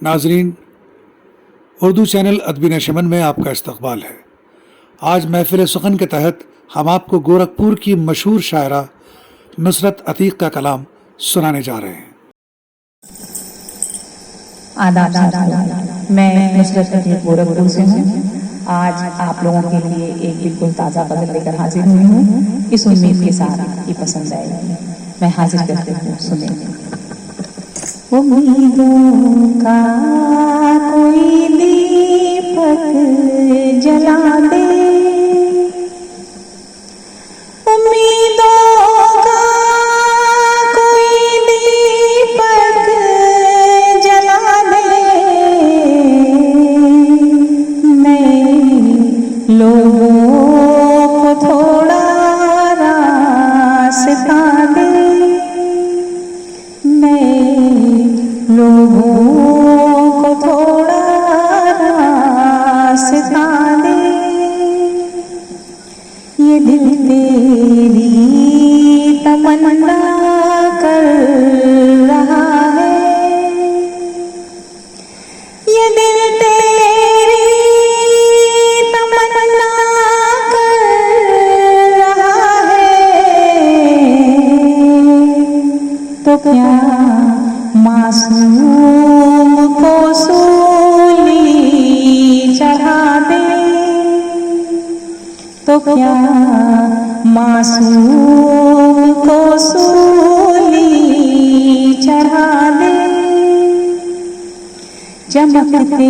नाजरीन, उर्दू चैनल अदबी नशमन में आपका इस्तकबाल है। आज महफिल सुखन के तहत हम आपको गोरखपुर की मशहूर शायरा नुसरत अतीक का कलाम सुनाने जा रहे हैं। आदाब साथियों, मैं नुसरत अतीक गोरखपुर से हूँ। आज आप लोगों के लिए एक बिल्कुल ताज़ा गज़ल लेकर हाजिर हुई हूँ। इस उम्मीद के साथ कि पसंद आएगी। मैं हाजिर करती हूँ, सुनें। उम्मीदों का कोई दीपक जला दे, उम्मीदों का कोई दीपक जला दे, नए लोगों को थोड़ा रास्ता दे, लोगों को थोड़ा रास्ता दे। ये दिल तेरी तमन्ना कर रहा है, ये दिल तेरी तमन्ना कर रहा है, तो क्या मासूम को सूली चढ़ा दे, तो क्या मासूम को सूली चढ़ा दे। चमकते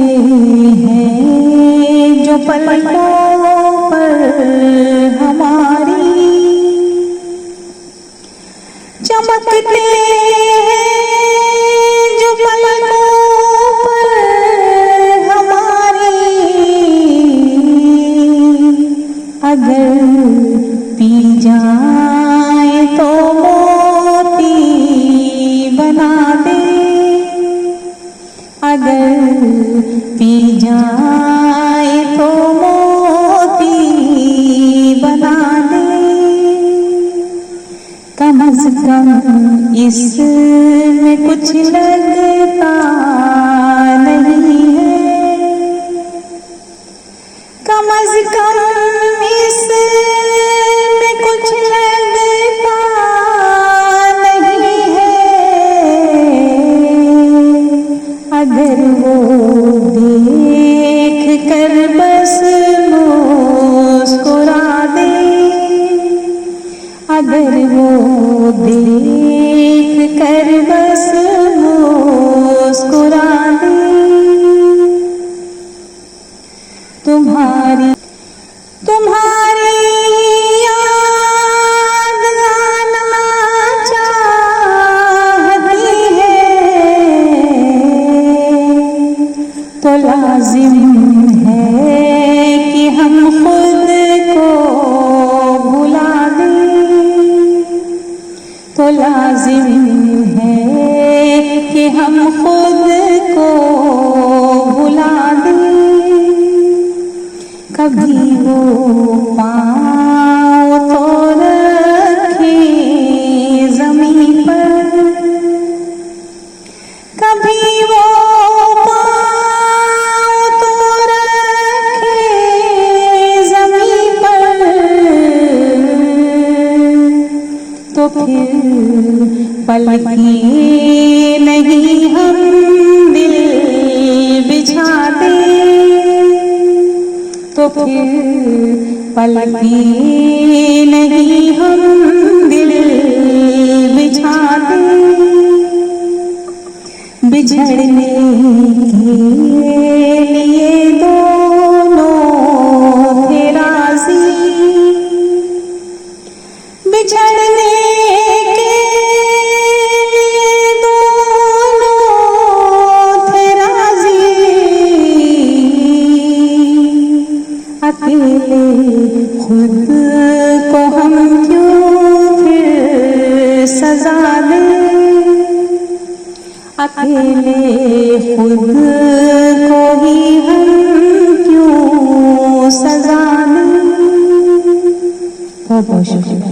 हैं जो पलकों पर हमारी, चमकते अगर पी जाए तो मोती बना दे, अगर पी जाए तो मोती बना दे। कम से कम इसमें कुछ लगता नहीं है, कम से कम इसमें कुछ लगता नहीं है। अगर वो देख कर बस मुस्कुरा दे, अगर वो देख कर बस मुस्कुरा दे, तुम्हारी याद आना चाहती है, तो लाजिम है कि हम खुद को भुला दें, तो लाजिम है कि हम खुद को भुला दें। कभी वो पाँव तो रखे ज़मीन पर, कभी वो पाँव तो रखे ज़मीन पर, तो फिर पलकें नहीं हम दिल बिछा दे, तो फिर पलकें नहीं हम दिल बिछा दे। बिछड़ने के लिए दोनों थे राज़ी, बिछड़ने के लिए दोनों थे राज़ी, अकेले खुद को हम क्यों फिर सजा दें, अकेले खुद को ही हम क्यों सजा दें। बहुत बहुत शुक्रिया।